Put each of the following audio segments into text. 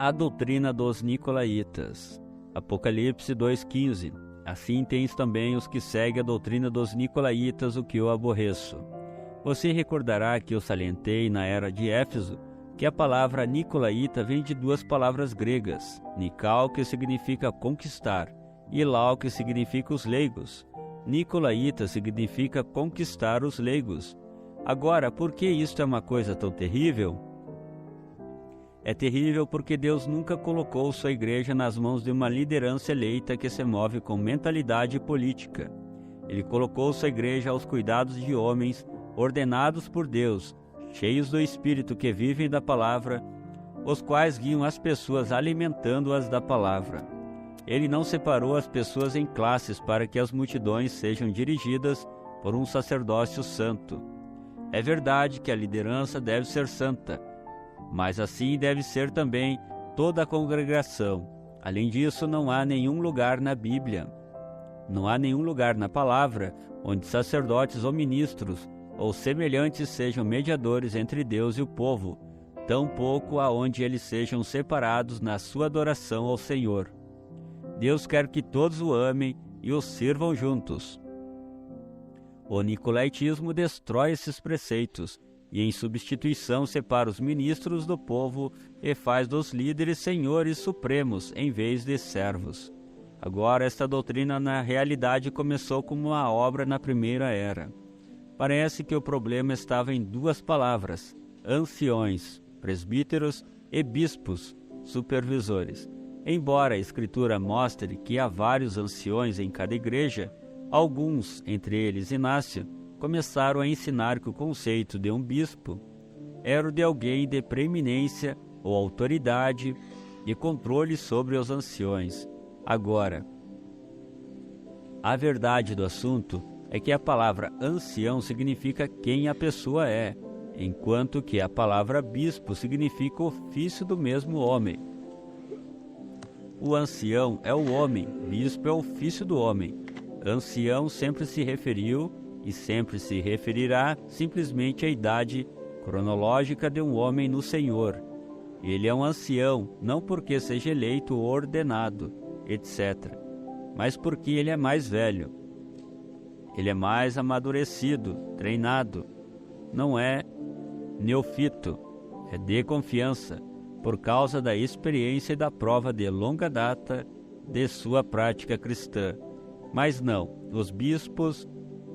A doutrina dos Nicolaítas. Apocalipse 2,15. Assim tens também os que seguem a doutrina dos Nicolaítas, o que eu aborreço. Você recordará que eu salientei na era de Éfeso que a palavra Nicolaíta vem de duas palavras gregas, Nikal, que significa conquistar, e Lau, que significa os leigos. Nicolaíta significa conquistar os leigos. Agora, por que isto é uma coisa tão terrível? É terrível porque Deus nunca colocou sua igreja nas mãos de uma liderança eleita que se move com mentalidade política. Ele colocou sua igreja aos cuidados de homens ordenados por Deus, cheios do Espírito, que vivem da palavra, os quais guiam as pessoas alimentando-as da palavra. Ele não separou as pessoas em classes para que as multidões sejam dirigidas por um sacerdócio santo. É verdade que a liderança deve ser santa, mas assim deve ser também toda a congregação. Além disso, não há nenhum lugar na Bíblia, não há nenhum lugar na palavra onde sacerdotes ou ministros ou semelhantes sejam mediadores entre Deus e o povo, tampouco aonde eles sejam separados na sua adoração ao Senhor. Deus quer que todos o amem e o sirvam juntos. O nicolaítismo destrói esses preceitos e, em substituição, separa os ministros do povo e faz dos líderes senhores supremos em vez de servos. Agora, esta doutrina na realidade começou como uma obra na primeira era. Parece que o problema estava em duas palavras: anciões, presbíteros, e bispos, supervisores. Embora a Escritura mostre que há vários anciões em cada igreja, alguns, entre eles Inácio, começaram a ensinar que o conceito de um bispo era o de alguém de preeminência ou autoridade e controle sobre os anciões. Agora, a verdade do assunto é que a palavra ancião significa quem a pessoa é, enquanto que a palavra bispo significa ofício do mesmo homem. O ancião é o homem, bispo é o ofício do homem. Ancião sempre se referiu e sempre se referirá simplesmente à idade cronológica de um homem no Senhor. Ele é um ancião, não porque seja eleito ou ordenado, etc., mas porque ele é mais velho. Ele é mais amadurecido, treinado. Não é neofito, é de confiança, por causa da experiência e da prova de longa data de sua prática cristã. Mas não, os bispos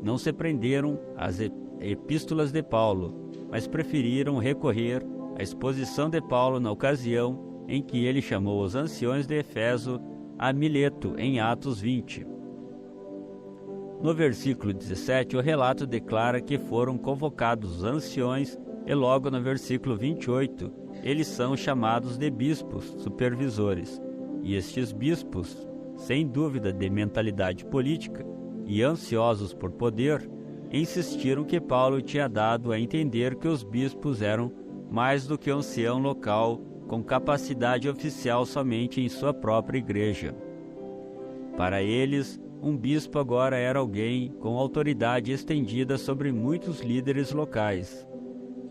não se prenderam às epístolas de Paulo, mas preferiram recorrer à exposição de Paulo na ocasião em que ele chamou os anciões de Éfeso a Mileto, em Atos 20. No versículo 17, o relato declara que foram convocados os anciões e logo no versículo 28, eles são chamados de bispos, supervisores. E estes bispos, sem dúvida de mentalidade política e ansiosos por poder, insistiram que Paulo tinha dado a entender que os bispos eram mais do que um ancião local com capacidade oficial somente em sua própria igreja. Para eles, um bispo agora era alguém com autoridade estendida sobre muitos líderes locais.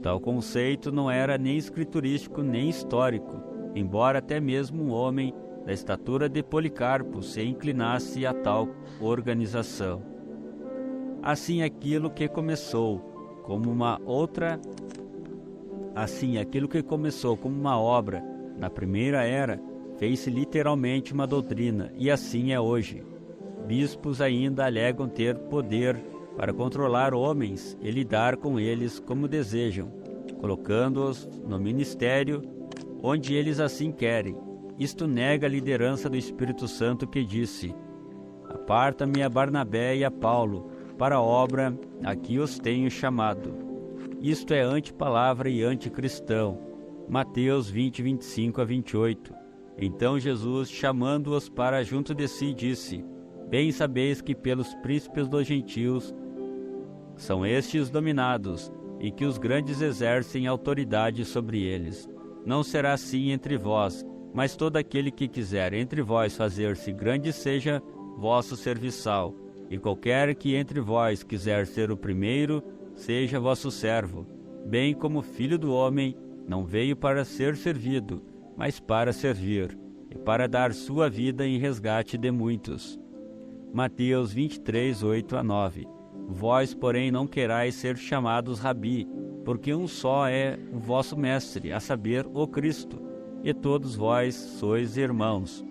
Tal conceito não era nem escriturístico nem histórico, embora até mesmo um homem da estatura de Policarpo se inclinasse a tal organização. Assim aquilo que começou como uma obra na primeira era, fez-se literalmente uma doutrina, e assim é hoje. Bispos ainda alegam ter poder para controlar homens e lidar com eles como desejam, colocando-os no ministério onde eles assim querem. Isto nega a liderança do Espírito Santo, que disse: aparta-me a Barnabé e a Paulo para a obra a que os tenho chamado. Isto é antipalavra e anticristão. Mateus 20, 25 a 28. Então Jesus, chamando-os para junto de si, disse: bem sabeis que pelos príncipes dos gentios são estes dominados, e que os grandes exercem autoridade sobre eles. Não será assim entre vós, mas todo aquele que quiser entre vós fazer-se grande seja vosso serviçal, e qualquer que entre vós quiser ser o primeiro, seja vosso servo, bem como o Filho do Homem não veio para ser servido, mas para servir, e para dar sua vida em resgate de muitos. Mateus 23, 8-9. Vós, porém, não querais ser chamados Rabi, porque um só é o vosso mestre, a saber, o Cristo, e todos vós sois irmãos.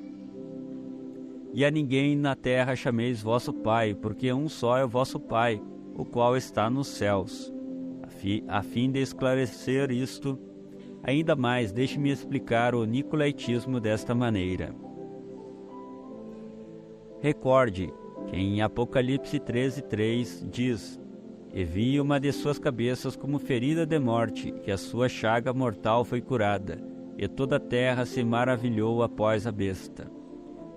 E a ninguém na terra chameis vosso Pai, porque um só é o vosso Pai, o qual está nos céus. A fim de esclarecer isto, ainda mais, deixe-me explicar o nicolaítismo desta maneira. Recorde que em Apocalipse 13:3 diz: E vi uma de suas cabeças como ferida de morte, que a sua chaga mortal foi curada, e toda a terra se maravilhou após a besta.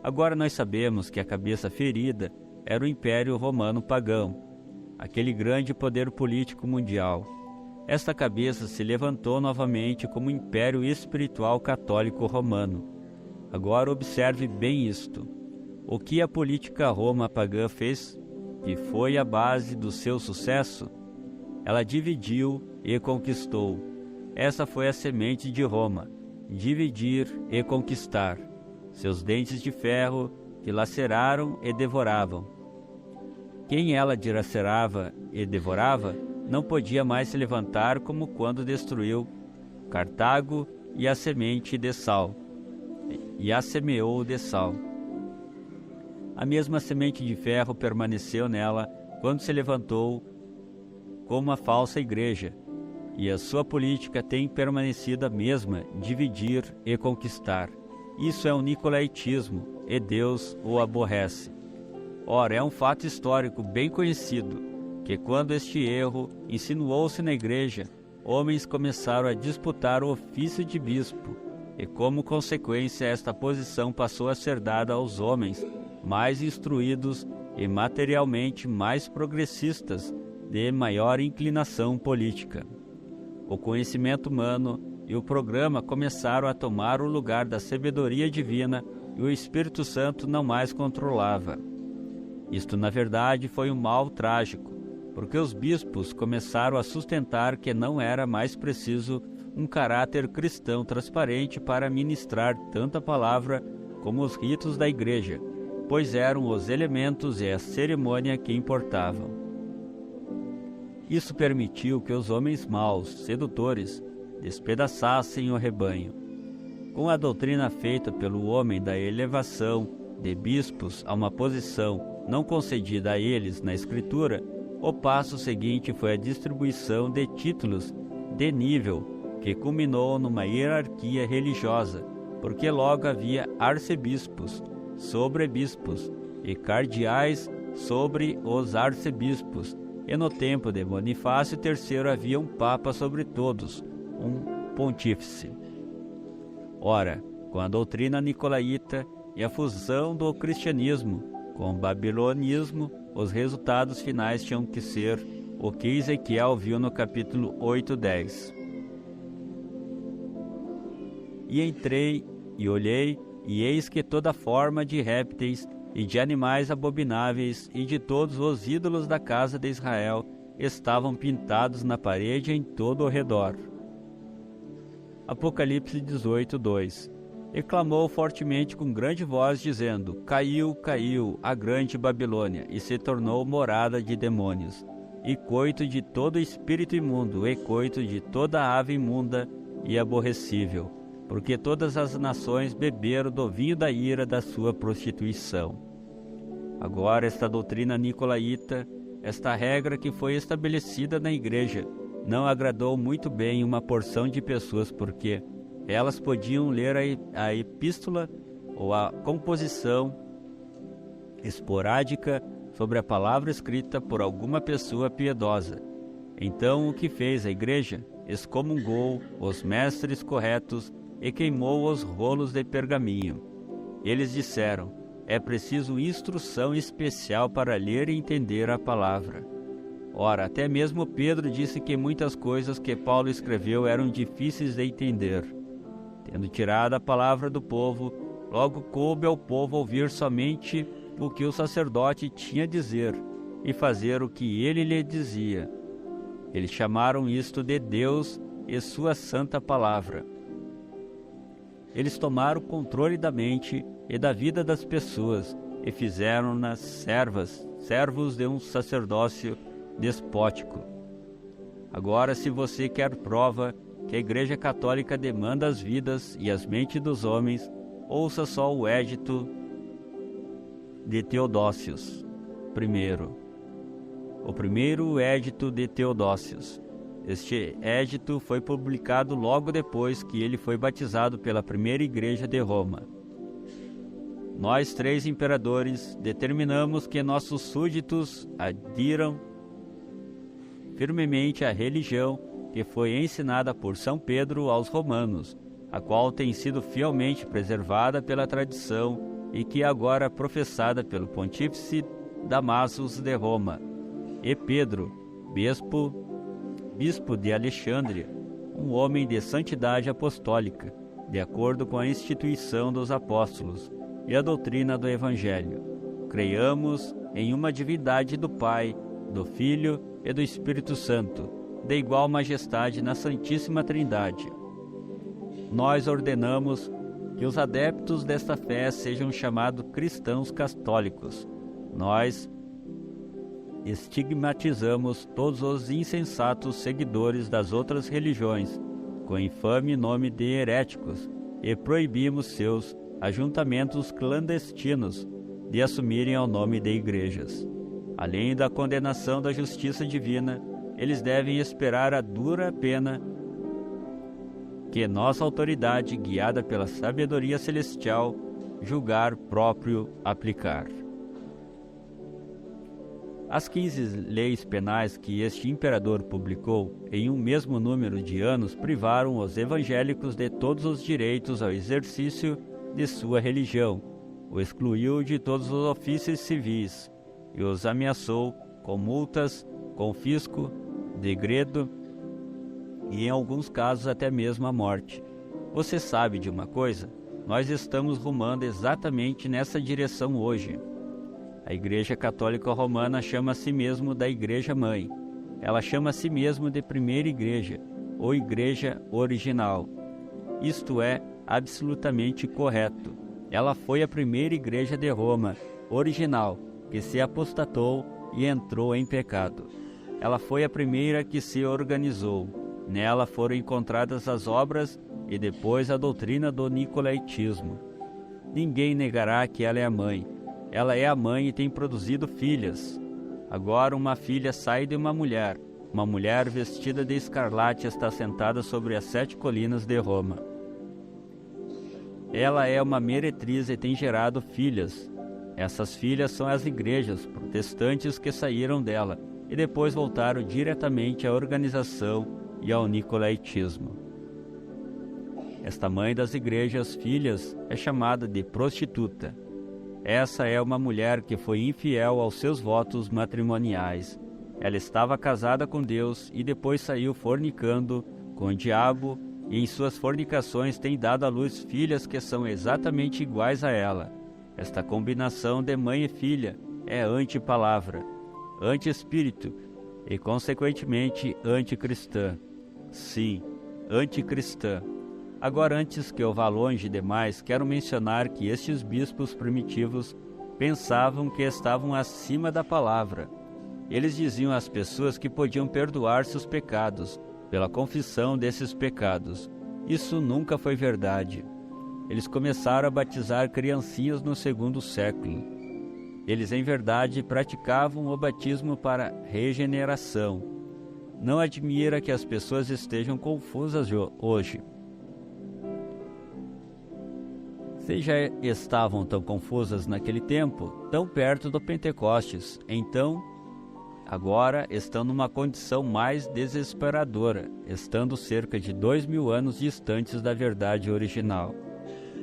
Agora nós sabemos que a cabeça ferida era o Império Romano pagão, aquele grande poder político mundial. Esta cabeça se levantou novamente como Império Espiritual Católico Romano. Agora observe bem isto. O que a política Roma pagã fez, que foi a base do seu sucesso? Ela dividiu e conquistou. Essa foi a semente de Roma, dividir e conquistar. Seus dentes de ferro que laceraram e devoravam. Quem ela dilacerava e devorava, não podia mais se levantar como quando destruiu Cartago e a semente de sal, e a semeou de sal. A mesma semente de ferro permaneceu nela quando se levantou como a falsa igreja, e a sua política tem permanecido a mesma, dividir e conquistar. Isso é o nicolaítismo, e Deus o aborrece. Ora, é um fato histórico bem conhecido, que quando este erro insinuou-se na igreja, homens começaram a disputar o ofício de bispo, e como consequência esta posição passou a ser dada aos homens mais instruídos e materialmente mais progressistas, de maior inclinação política. O conhecimento humano e o programa começaram a tomar o lugar da sabedoria divina e o Espírito Santo não mais controlava. Isto, na verdade, foi um mal trágico, porque os bispos começaram a sustentar que não era mais preciso um caráter cristão transparente para ministrar tanto a palavra como os ritos da igreja, pois eram os elementos e a cerimônia que importavam. Isso permitiu que os homens maus, sedutores, despedaçassem o rebanho. Com a doutrina feita pelo homem da elevação de bispos a uma posição não concedida a eles na Escritura, o passo seguinte foi a distribuição de títulos de nível, que culminou numa hierarquia religiosa, porque logo havia arcebispos, sobrebispos e cardeais sobre os arcebispos, e no tempo de Bonifácio III havia um papa sobre todos, um pontífice. Ora, com a doutrina nicolaíta e a fusão do cristianismo com o babilonismo, os resultados finais tinham que ser o que Ezequiel viu no capítulo 8:10. E entrei e olhei, e eis que toda forma de répteis e de animais abomináveis e de todos os ídolos da casa de Israel estavam pintados na parede em todo o redor. Apocalipse 18:2. E clamou fortemente com grande voz, dizendo: Caiu, caiu a grande Babilônia, e se tornou morada de demônios, e coito de todo espírito imundo, e coito de toda ave imunda e aborrecível, porque todas as nações beberam do vinho da ira da sua prostituição. Agora esta doutrina nicolaíta, esta regra que foi estabelecida na igreja, não agradou muito bem uma porção de pessoas, porque elas podiam ler a epístola ou a composição esporádica sobre a palavra escrita por alguma pessoa piedosa. Então o que fez a igreja? Excomungou os mestres corretos e queimou os rolos de pergaminho. Eles disseram: é preciso instrução especial para ler e entender a palavra. Ora, até mesmo Pedro disse que muitas coisas que Paulo escreveu eram difíceis de entender. Tendo tirado a palavra do povo, logo coube ao povo ouvir somente o que o sacerdote tinha a dizer e fazer o que ele lhe dizia. Eles chamaram isto de Deus e sua santa palavra. Eles tomaram o controle da mente e da vida das pessoas e fizeram-nas servos de um sacerdócio despótico. Agora, se você quer prova que a Igreja Católica demanda as vidas e as mentes dos homens, ouça só o Edito de Teodósios I. O primeiro Edito de Teodósios. Este edito foi publicado logo depois que ele foi batizado pela primeira Igreja de Roma. Nós, 3 imperadores, determinamos que nossos súditos adiram firmemente à religião que foi ensinada por São Pedro aos romanos, a qual tem sido fielmente preservada pela tradição e que agora é professada pelo Pontífice Damasus de Roma, e Pedro, bispo de Alexandria, um homem de santidade apostólica, de acordo com a instituição dos apóstolos e a doutrina do Evangelho. Creiamos em uma divindade do Pai, do Filho e do Espírito Santo, de igual majestade na Santíssima Trindade. Nós ordenamos que os adeptos desta fé sejam chamados cristãos católicos. Nós estigmatizamos todos os insensatos seguidores das outras religiões, com infame nome de heréticos, e proibimos seus ajuntamentos clandestinos de assumirem o nome de igrejas. Além da condenação da justiça divina, eles devem esperar a dura pena que nossa autoridade, guiada pela sabedoria celestial, julgar próprio aplicar. As 15 leis penais que este imperador publicou em um mesmo número de anos privaram os evangélicos de todos os direitos ao exercício de sua religião, o excluiu de todos os ofícios civis e os ameaçou com multas, confisco, degredo e, em alguns casos, até mesmo a morte. Você sabe de uma coisa? Nós estamos rumando exatamente nessa direção hoje. A Igreja Católica Romana chama a si mesmo da Igreja Mãe. Ela chama a si mesmo de Primeira Igreja, ou Igreja Original. Isto é absolutamente correto. Ela foi a primeira Igreja de Roma, original, que se apostatou e entrou em pecado. Ela foi a primeira que se organizou. Nela foram encontradas as obras e depois a doutrina do nicolaítismo. Ninguém negará que ela é a mãe. Ela é a mãe e tem produzido filhas. Agora uma filha sai de uma mulher. Uma mulher vestida de escarlate está sentada sobre as 7 colinas de Roma. Ela é uma meretriz e tem gerado filhas. Essas filhas são as igrejas protestantes que saíram dela e depois voltaram diretamente à organização e ao nicolaítismo. Esta mãe das igrejas filhas é chamada de prostituta. Essa é uma mulher que foi infiel aos seus votos matrimoniais. Ela estava casada com Deus e depois saiu fornicando com o diabo e em suas fornicações tem dado à luz filhas que são exatamente iguais a ela. Esta combinação de mãe e filha é anti-palavra, anti-espírito e, consequentemente, anticristã. Sim, anticristã. Agora, antes que eu vá longe demais, quero mencionar que estes bispos primitivos pensavam que estavam acima da palavra. Eles diziam às pessoas que podiam perdoar seus pecados pela confissão desses pecados. Isso nunca foi verdade. Eles começaram a batizar criancinhas no 2º século. Eles, em verdade, praticavam o batismo para regeneração. Não admira que as pessoas estejam confusas hoje. Se já estavam tão confusas naquele tempo, tão perto do Pentecostes, então, agora estão numa condição mais desesperadora, estando cerca de 2000 anos distantes da verdade original.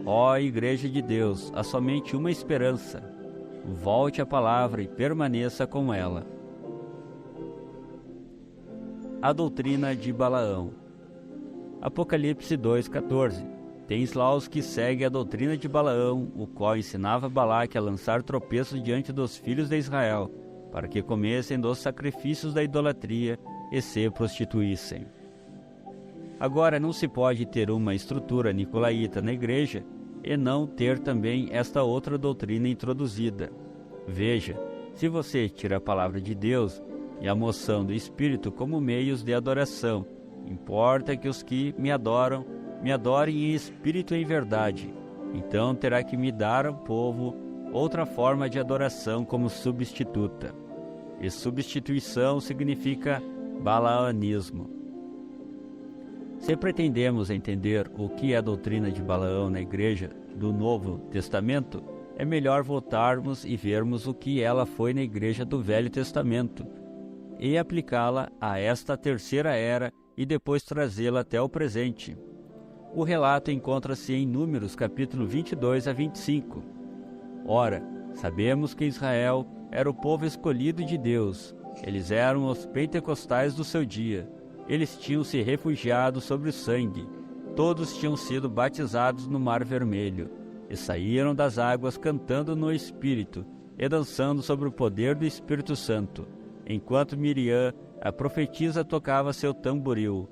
Ó Igreja de Deus, há somente uma esperança. Volte à palavra e permaneça com ela. A doutrina de Balaão. Apocalipse 2,14. Tens lá os que seguem a doutrina de Balaão, o qual ensinava Balaque a lançar tropeços diante dos filhos de Israel, para que comessem dos sacrifícios da idolatria e se prostituíssem. Agora, não se pode ter uma estrutura nicolaíta na igreja e não ter também esta outra doutrina introduzida. Veja, se você tira a palavra de Deus e a moção do Espírito como meios de adoração, importa que os que me adorem em espírito e em verdade. Então terá que me dar ao povo outra forma de adoração como substituta. E substituição significa balaamismo. Se pretendemos entender o que é a doutrina de Balaão na igreja do Novo Testamento, é melhor voltarmos e vermos o que ela foi na igreja do Velho Testamento e aplicá-la a esta terceira era e depois trazê-la até o presente. O relato encontra-se em Números capítulo 22 a 25. Ora, sabemos que Israel era o povo escolhido de Deus. Eles eram os pentecostais do seu dia. Eles tinham se refugiado sobre o sangue. Todos tinham sido batizados no Mar Vermelho e saíram das águas cantando no Espírito e dançando sobre o poder do Espírito Santo, enquanto Miriam, a profetisa, tocava seu tamboril.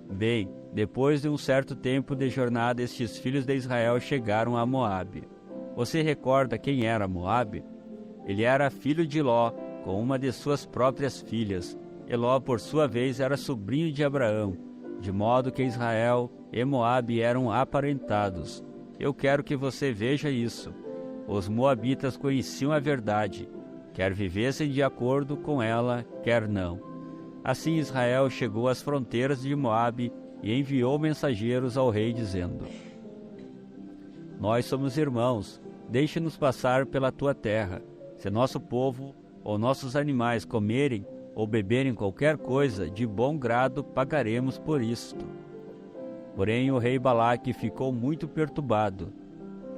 Bem, depois de um certo tempo de jornada, estes filhos de Israel chegaram a Moabe. Você recorda quem era Moabe? Ele era filho de Ló, com uma de suas próprias filhas. Eló, por sua vez, era sobrinho de Abraão, de modo que Israel e Moabe eram aparentados. Eu quero que você veja isso. Os moabitas conheciam a verdade, quer vivessem de acordo com ela, quer não. Assim Israel chegou às fronteiras de Moabe e enviou mensageiros ao rei dizendo: Nós somos irmãos, deixe-nos passar pela tua terra. Se nosso povo ou nossos animais comerem ou beberem qualquer coisa, de bom grado pagaremos por isto. Porém o rei Balaque ficou muito perturbado.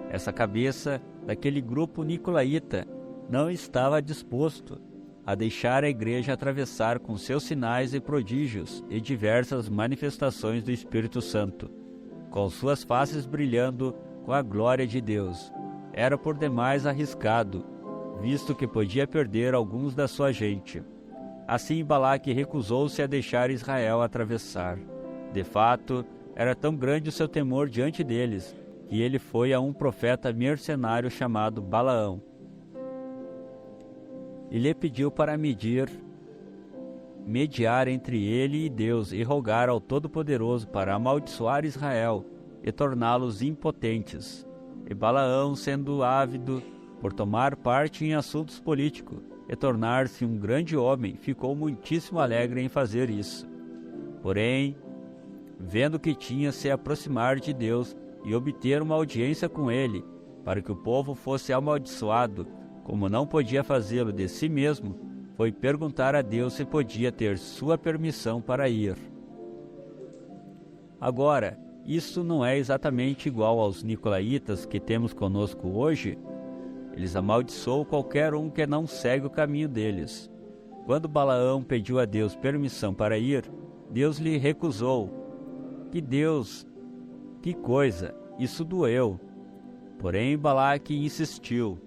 Essa cabeça daquele grupo nicolaíta não estava disposto a deixar a igreja atravessar com seus sinais e prodígios e diversas manifestações do Espírito Santo, com suas faces brilhando com a glória de Deus. Era por demais arriscado, visto que podia perder alguns da sua gente. Assim Balaque recusou-se a deixar Israel atravessar. De fato, era tão grande o seu temor diante deles, que ele foi a um profeta mercenário chamado Balaão. E lhe pediu para mediar entre ele e Deus, e rogar ao Todo-Poderoso para amaldiçoar Israel e torná-los impotentes. E Balaão, sendo ávido por tomar parte em assuntos políticos e tornar-se um grande homem, ficou muitíssimo alegre em fazer isso. Porém, vendo que tinha se aproximar de Deus e obter uma audiência com ele, para que o povo fosse amaldiçoado, como não podia fazê-lo de si mesmo, foi perguntar a Deus se podia ter sua permissão para ir. Agora, isso não é exatamente igual aos nicolaítas que temos conosco hoje. Eles amaldiçoam qualquer um que não segue o caminho deles. Quando Balaão pediu a Deus permissão para ir, Deus lhe recusou. Que coisa, isso doeu. Porém Balaque insistiu,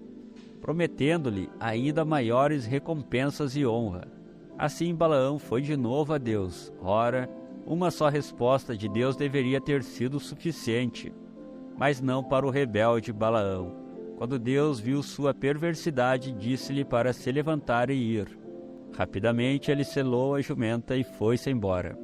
prometendo-lhe ainda maiores recompensas e honra. Assim Balaão foi de novo a Deus. Ora, uma só resposta de Deus deveria ter sido suficiente, mas não para o rebelde Balaão. Quando Deus viu sua perversidade, disse-lhe para se levantar e ir. Rapidamente ele selou a jumenta e foi-se embora.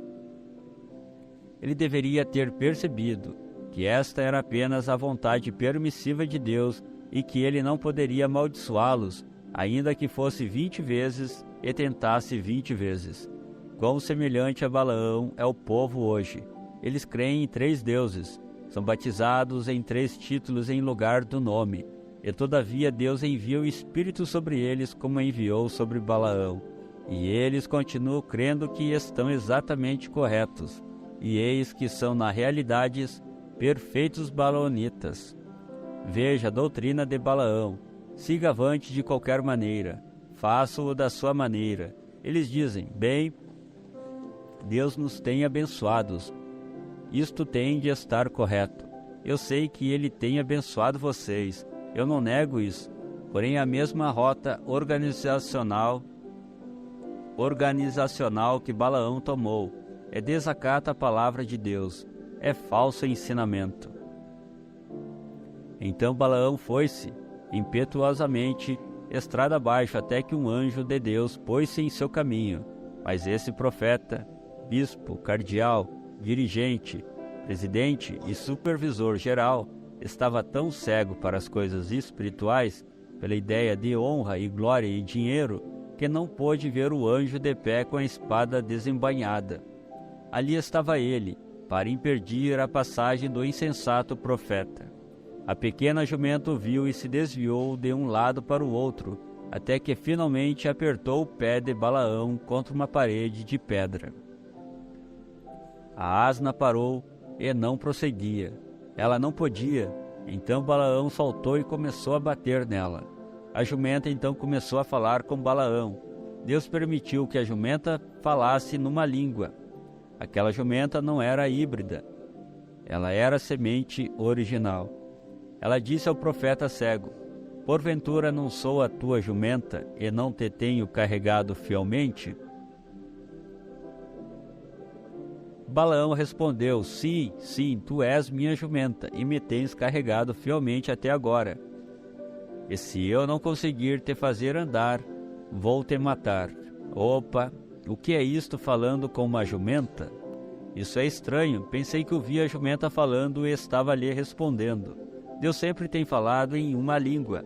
Ele deveria ter percebido que esta era apenas a vontade permissiva de Deus e que ele não poderia amaldiçoá-los, ainda que fosse 20 vezes e tentasse 20 vezes. Quão semelhante a Balaão é o povo hoje. Eles creem em 3 deuses, são batizados em 3 títulos em lugar do nome, e todavia Deus envia o Espírito sobre eles como enviou sobre Balaão, e eles continuam crendo que estão exatamente corretos, e eis que são na realidade perfeitos balaonitas. Veja a doutrina de Balaão, siga avante de qualquer maneira, faça-o da sua maneira. Eles dizem, bem, Deus nos tem abençoados, isto tem de estar correto. Eu sei que Ele tem abençoado vocês, eu não nego isso, porém a mesma rota organizacional que Balaão tomou, é desacato à palavra de Deus, é falso ensinamento. Então Balaão foi-se, impetuosamente, estrada abaixo, até que um anjo de Deus pôs-se em seu caminho. Mas esse profeta, bispo, cardeal, dirigente, presidente e supervisor geral, estava tão cego para as coisas espirituais, pela ideia de honra e glória e dinheiro, que não pôde ver o anjo de pé com a espada desembainhada. Ali estava ele, para impedir a passagem do insensato profeta. A pequena jumenta o viu e se desviou de um lado para o outro, até que finalmente apertou o pé de Balaão contra uma parede de pedra. A asna parou e não prosseguia. Ela não podia. Então Balaão saltou e começou a bater nela. A jumenta então começou a falar com Balaão. Deus permitiu que a jumenta falasse numa língua. Aquela jumenta não era híbrida. Ela era a semente original. Ela disse ao profeta cego: porventura não sou a tua jumenta e não te tenho carregado fielmente? Balaão respondeu: sim, sim, tu és minha jumenta e me tens carregado fielmente até agora. E se eu não conseguir te fazer andar, vou te matar. Opa, o que é isto falando com uma jumenta? Isso é estranho, pensei que ouvia a jumenta falando e estava lhe respondendo. Deus sempre tem falado em uma língua.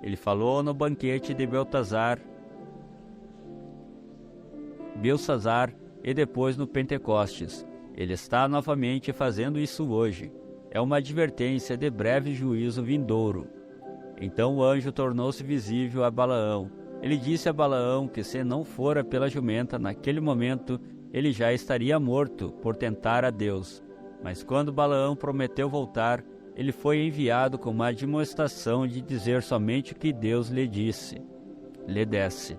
Ele falou no banquete de Belsazar e depois no Pentecostes. Ele está novamente fazendo isso hoje. É uma advertência de breve juízo vindouro. Então o anjo tornou-se visível a Balaão. Ele disse a Balaão que se não fora pela jumenta, naquele momento ele já estaria morto por tentar a Deus. Mas quando Balaão prometeu voltar, ele foi enviado com uma admoestação de dizer somente o que Deus lhe desse.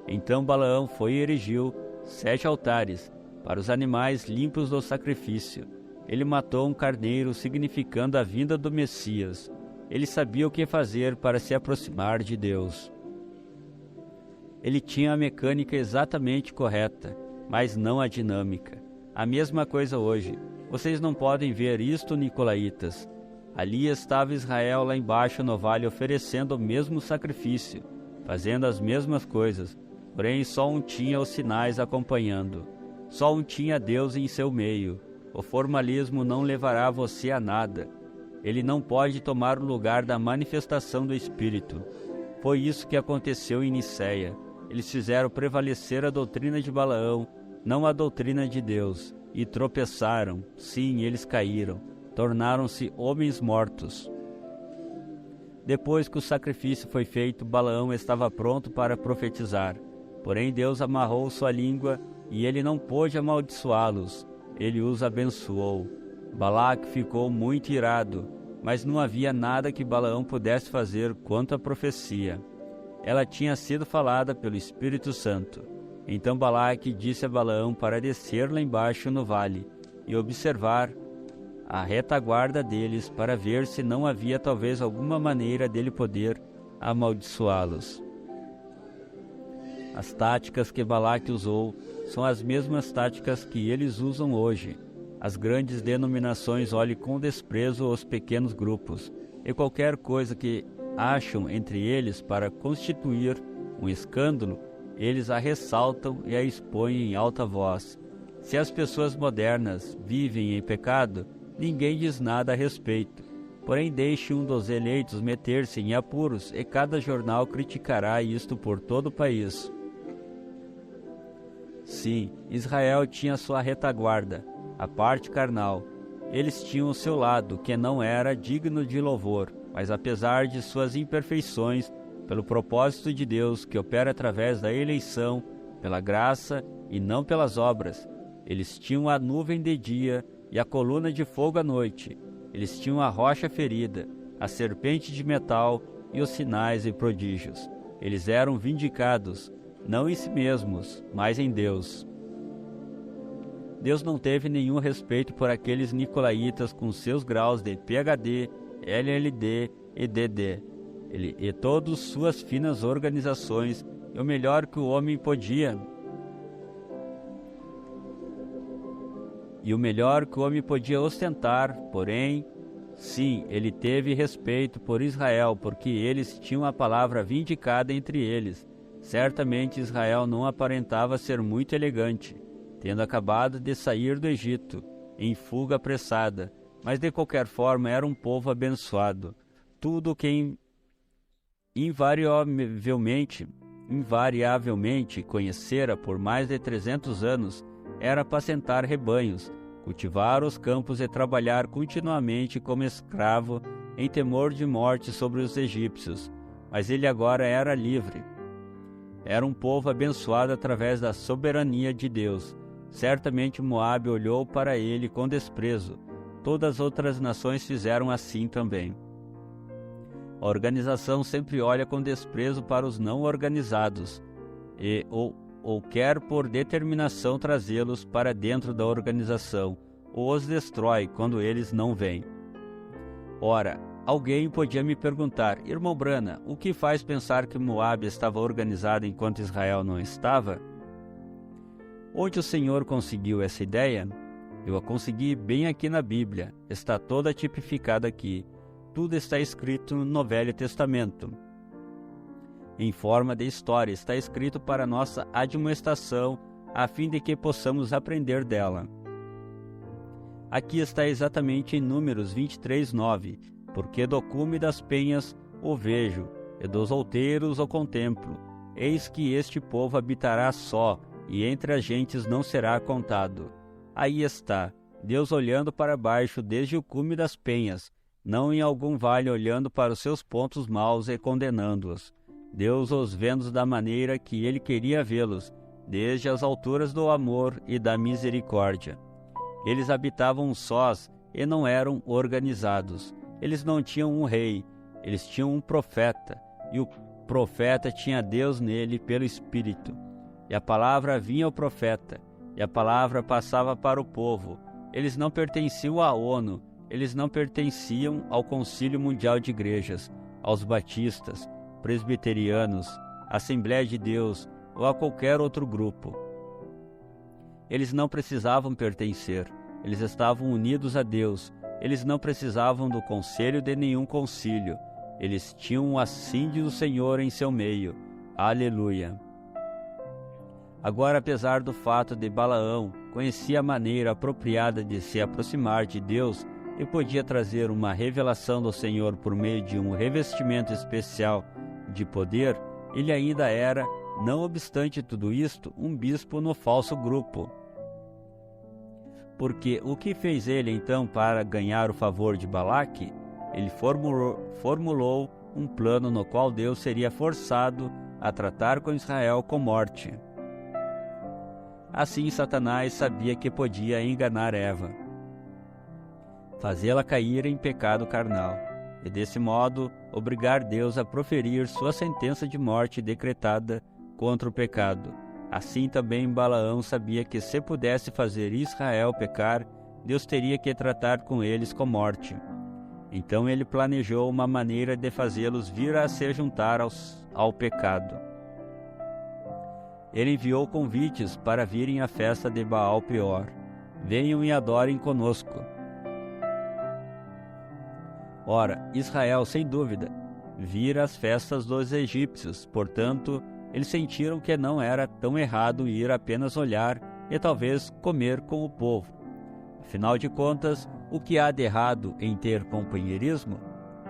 Então Balaão foi e erigiu 7 altares para os animais limpos do sacrifício. Ele matou um carneiro, significando a vinda do Messias. Ele sabia o que fazer para se aproximar de Deus. Ele tinha a mecânica exatamente correta, mas não a dinâmica. A mesma coisa hoje. Vocês não podem ver isto, nicolaítas. Ali estava Israel lá embaixo no vale oferecendo o mesmo sacrifício, fazendo as mesmas coisas, porém só um tinha os sinais acompanhando. Só um tinha Deus em seu meio. O formalismo não levará você a nada. Ele não pode tomar o lugar da manifestação do Espírito. Foi isso que aconteceu em Niceia. Eles fizeram prevalecer a doutrina de Balaão, não a doutrina de Deus, e tropeçaram. Sim, eles caíram. Tornaram-se homens mortos. Depois que o sacrifício foi feito, Balaão estava pronto para profetizar. Porém Deus amarrou sua língua e ele não pôde amaldiçoá-los. Ele os abençoou. Balaque ficou muito irado, mas não havia nada que Balaão pudesse fazer quanto à profecia. Ela tinha sido falada pelo Espírito Santo. Então Balaque disse a Balaão para descer lá embaixo no vale e observar a retaguarda deles para ver se não havia talvez alguma maneira dele poder amaldiçoá-los. As táticas que Balaque usou são as mesmas táticas que eles usam hoje. As grandes denominações olham com desprezo os pequenos grupos, e qualquer coisa que acham entre eles para constituir um escândalo, eles a ressaltam e a expõem em alta voz. Se as pessoas modernas vivem em pecado, ninguém diz nada a respeito. Porém, deixe um dos eleitos meter-se em apuros e cada jornal criticará isto por todo o país. Sim, Israel tinha sua retaguarda, a parte carnal. Eles tinham o seu lado, que não era digno de louvor, mas apesar de suas imperfeições, pelo propósito de Deus que opera através da eleição, pela graça e não pelas obras, eles tinham a nuvem de dia e a coluna de fogo à noite. Eles tinham a rocha ferida, a serpente de metal e os sinais e prodígios. Eles eram vindicados, não em si mesmos, mas em Deus. Deus não teve nenhum respeito por aqueles nicolaítas com seus graus de PhD, LLD e DD. E todas suas finas organizações, e o melhor que o homem podia. e o melhor que o homem podia ostentar, porém, sim, ele teve respeito por Israel, porque eles tinham a palavra vindicada entre eles. Certamente Israel não aparentava ser muito elegante, tendo acabado de sair do Egito, em fuga apressada, mas de qualquer forma era um povo abençoado. Tudo que invariavelmente conhecera por mais de 300 anos era apacentar rebanhos, cultivar os campos e trabalhar continuamente como escravo, em temor de morte sobre os egípcios. Mas ele agora era livre. Era um povo abençoado através da soberania de Deus. Certamente Moabe olhou para ele com desprezo. Todas as outras nações fizeram assim também. A organização sempre olha com desprezo para os não organizados ou quer por determinação trazê-los para dentro da organização, ou os destrói quando eles não vêm. Ora, alguém podia me perguntar: irmão Brana, o que faz pensar que Moabe estava organizado enquanto Israel não estava? Onde o Senhor conseguiu essa ideia? Eu a consegui bem aqui na Bíblia, está toda tipificada aqui. Tudo está escrito no Velho Testamento. Em forma de história, está escrito para nossa admoestação, a fim de que possamos aprender dela. Aqui está exatamente em Números 23:9, porque do cume das penhas o vejo, e dos outeiros o contemplo. Eis que este povo habitará só, e entre as gentes não será contado. Aí está, Deus olhando para baixo desde o cume das penhas, não em algum vale olhando para os seus pontos maus e condenando-os. Deus os vendo da maneira que ele queria vê-los, desde as alturas do amor e da misericórdia. Eles habitavam sós e não eram organizados. Eles não tinham um rei, eles tinham um profeta, e o profeta tinha Deus nele pelo Espírito. E a palavra vinha ao profeta, e a palavra passava para o povo. Eles não pertenciam à ONU, eles não pertenciam ao Concílio Mundial de Igrejas, aos batistas, presbiterianos, Assembleia de Deus ou a qualquer outro grupo. Eles não precisavam pertencer, eles estavam unidos a Deus, eles não precisavam do conselho de nenhum concílio, eles tinham o assídio do Senhor em seu meio. Aleluia! Agora, apesar do fato de Balaão conhecia a maneira apropriada de se aproximar de Deus e podia trazer uma revelação do Senhor por meio de um revestimento especial de poder, ele ainda era, não obstante tudo isto, um bispo no falso grupo. Porque o que fez ele então para ganhar o favor de Balaque? Ele formulou um plano no qual Deus seria forçado a tratar com Israel com morte. Assim Satanás sabia que podia enganar Eva, fazê-la cair em pecado carnal, e desse modo obrigar Deus a proferir sua sentença de morte decretada contra o pecado. Assim também Balaão sabia que se pudesse fazer Israel pecar, Deus teria que tratar com eles com morte. Então ele planejou uma maneira de fazê-los vir a se juntar ao pecado. Ele enviou convites para virem à festa de Baal Peor. Venham e adorem conosco. Ora, Israel, sem dúvida, vira as festas dos egípcios, portanto, eles sentiram que não era tão errado ir apenas olhar e talvez comer com o povo. Afinal de contas, o que há de errado em ter companheirismo?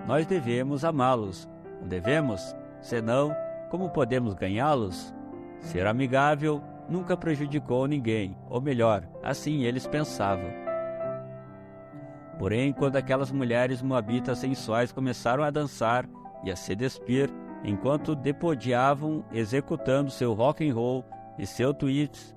Nós devemos amá-los, não devemos? Senão, como podemos ganhá-los? Ser amigável nunca prejudicou ninguém, ou melhor, assim eles pensavam. Porém, quando aquelas mulheres moabitas sensuais começaram a dançar e a se despir, enquanto depodiavam executando seu rock and roll e seu tweets,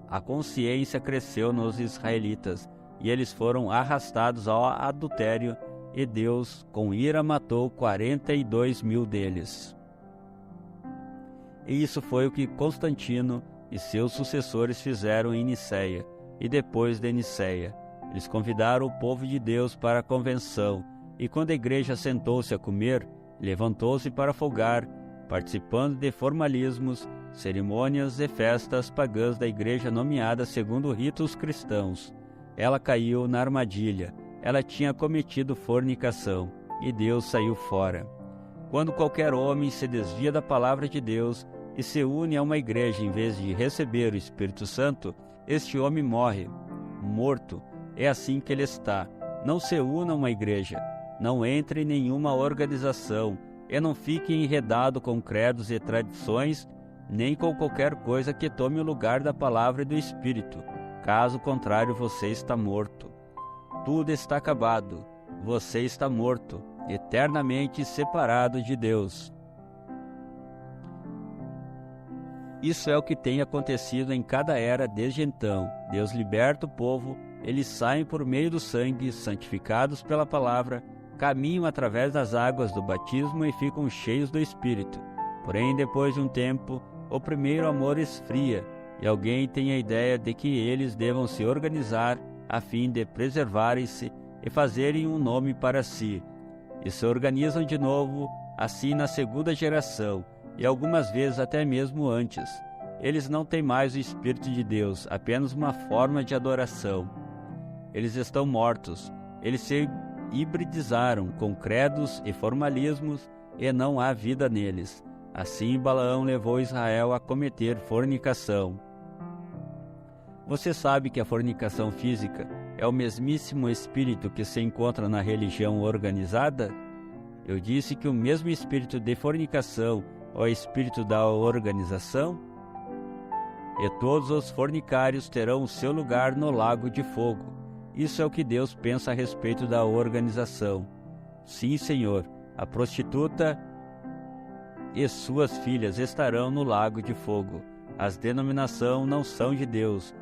a consciência cresceu nos israelitas e eles foram arrastados ao adultério, e Deus, com ira, matou 42.000 deles. E isso foi o que Constantino e seus sucessores fizeram em Niceia e depois de Niceia. Eles convidaram o povo de Deus para a convenção, e quando a igreja sentou-se a comer, levantou-se para folgar, participando de formalismos, cerimônias e festas pagãs da igreja nomeada segundo ritos cristãos. ela caiu na armadilha. Ela tinha cometido fornicação, e Deus saiu fora. Quando qualquer homem se desvia da palavra de Deus e se une a uma igreja em vez de receber o Espírito Santo, este homem morre, morto. É assim que ele está. Não se una a uma igreja, não entre em nenhuma organização, e não fique enredado com credos e tradições, nem com qualquer coisa que tome o lugar da palavra e do Espírito. Caso contrário, você está morto. Tudo está acabado. Você está morto, eternamente separado de Deus. Isso é o que tem acontecido em cada era desde então. Deus liberta o povo, eles saem por meio do sangue, santificados pela palavra, caminham através das águas do batismo e ficam cheios do Espírito. Porém, depois de um tempo, o primeiro amor esfria, e alguém tem a ideia de que eles devam se organizar a fim de preservarem-se e fazerem um nome para si. E se organizam de novo, assim na segunda geração, e algumas vezes até mesmo antes. Eles não têm mais o Espírito de Deus, apenas uma forma de adoração. Eles estão mortos, eles se hibridizaram com credos e formalismos, e não há vida neles. Assim Balaão levou Israel a cometer fornicação. Você sabe que a fornicação física é o mesmíssimo espírito que se encontra na religião organizada? Eu disse que o mesmo espírito de fornicação é o espírito da organização? E todos os fornicários terão o seu lugar no lago de fogo. Isso é o que Deus pensa a respeito da organização. Sim, Senhor, a prostituta e suas filhas estarão no lago de fogo. As denominações não são de Deus.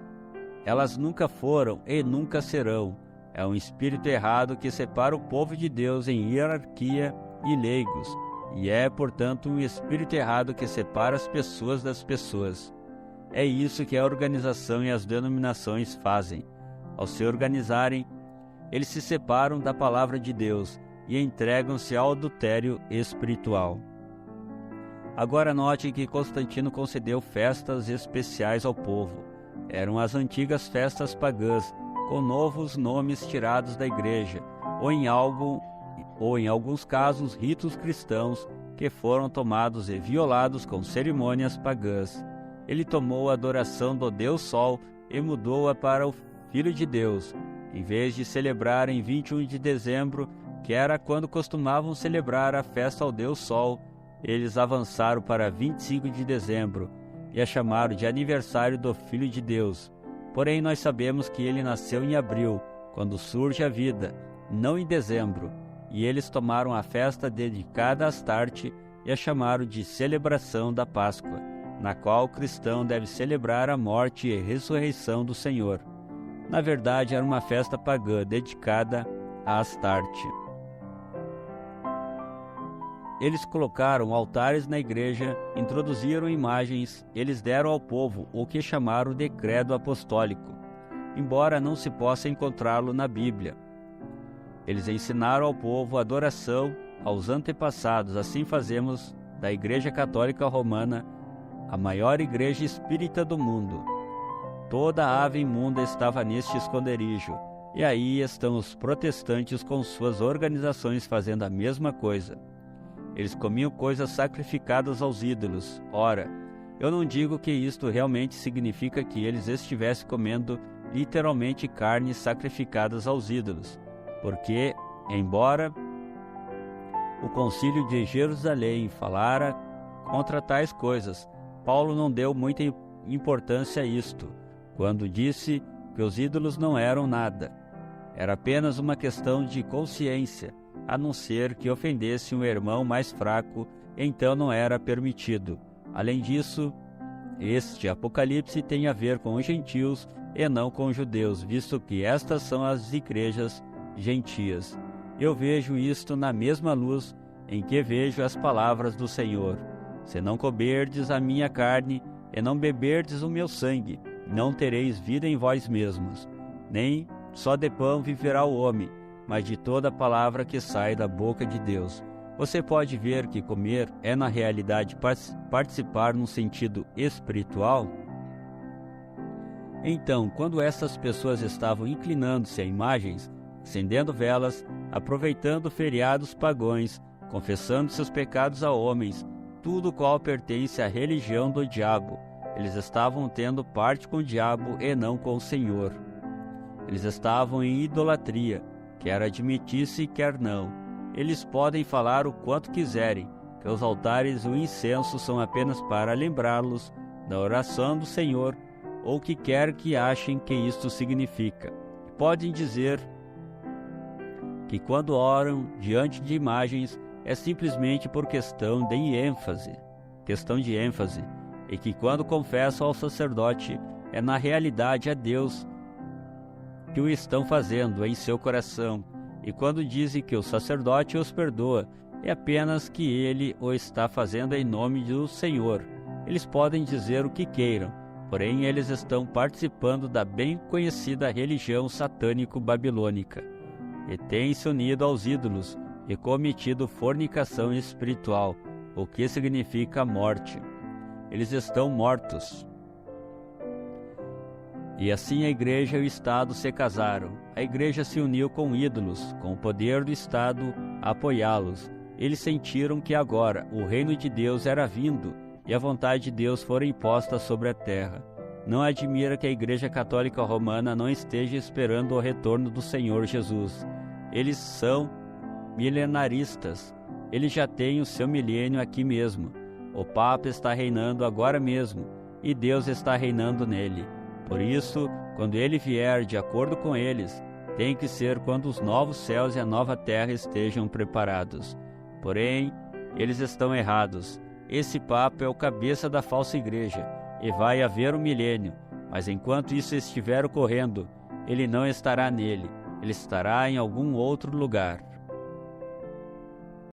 Elas nunca foram e nunca serão. É um espírito errado que separa o povo de Deus em hierarquia e leigos, e é, portanto, um espírito errado que separa as pessoas das pessoas. É isso que a organização e as denominações fazem. Ao se organizarem, eles se separam da palavra de Deus e entregam-se ao adultério espiritual. Agora note que Constantino concedeu festas especiais ao povo. Eram as antigas festas pagãs, com novos nomes tirados da igreja, ou em alguns casos ritos cristãos que foram tomados e violados com cerimônias pagãs. Ele tomou a adoração do Deus Sol e mudou-a para o Filho de Deus. Em vez de celebrar em 21 de dezembro, que era quando costumavam celebrar a festa ao Deus Sol, eles avançaram para 25 de dezembro e a chamaram de aniversário do Filho de Deus. Porém, nós sabemos que ele nasceu em abril, quando surge a vida, não em dezembro. E eles tomaram a festa dedicada a Astarte e a chamaram de celebração da Páscoa, na qual o cristão deve celebrar a morte e ressurreição do Senhor. Na verdade, era uma festa pagã dedicada a Astarte. Eles colocaram altares na igreja, introduziram imagens, eles deram ao povo o que chamaram de credo apostólico, embora não se possa encontrá-lo na Bíblia. Eles ensinaram ao povo a adoração aos antepassados. Assim fazemos da Igreja Católica Romana a maior igreja espírita do mundo. Toda a ave imunda estava neste esconderijo, e aí estão os protestantes com suas organizações fazendo a mesma coisa. Eles comiam coisas sacrificadas aos ídolos. Ora, eu não digo que isto realmente significa que eles estivessem comendo literalmente carnes sacrificadas aos ídolos, porque, embora o concílio de Jerusalém falara contra tais coisas, Paulo não deu muita importância a isto, quando disse que os ídolos não eram nada. Era apenas uma questão de consciência, a não ser que ofendesse um irmão mais fraco, então não era permitido. Além disso, este Apocalipse tem a ver com os gentios e não com os judeus, visto que estas são as igrejas gentias. Eu vejo isto na mesma luz em que vejo as palavras do Senhor. Se não comerdes a minha carne e não beberdes o meu sangue, não tereis vida em vós mesmos. Nem só de pão viverá o homem, mas de toda palavra que sai da boca de Deus. Você pode ver que comer é na realidade participar num sentido espiritual? Então, quando essas pessoas estavam inclinando-se a imagens, acendendo velas, aproveitando feriados pagãos, confessando seus pecados a homens, tudo qual pertence à religião do diabo, eles estavam tendo parte com o diabo e não com o Senhor. Eles estavam em idolatria, quer admitisse, quer não. Eles podem falar o quanto quiserem, que os altares e o incenso são apenas para lembrá-los da oração do Senhor, ou que quer que achem que isto significa. Podem dizer que quando oram diante de imagens é simplesmente por questão de ênfase, e que quando confessam ao sacerdote é na realidade a Deus que o estão fazendo em seu coração, e quando dizem que o sacerdote os perdoa, é apenas que ele o está fazendo em nome do Senhor. Eles podem dizer o que queiram, porém eles estão participando da bem conhecida religião satânico-babilônica, e têm se unido aos ídolos e cometido fornicação espiritual, o que significa morte. Eles estão mortos. E assim a igreja e o Estado se casaram. A igreja se uniu com ídolos, com o poder do Estado a apoiá-los. Eles sentiram que agora o reino de Deus era vindo e a vontade de Deus fora imposta sobre a terra. Não admira que a Igreja Católica Romana não esteja esperando o retorno do Senhor Jesus. Eles são milenaristas. Eles já têm o seu milênio aqui mesmo. O Papa está reinando agora mesmo e Deus está reinando nele. Por isso, quando ele vier de acordo com eles, tem que ser quando os novos céus e a nova terra estejam preparados. Porém, eles estão errados. Esse Papa é o cabeça da falsa igreja e vai haver um milênio, mas enquanto isso estiver ocorrendo, ele não estará nele, ele estará em algum outro lugar.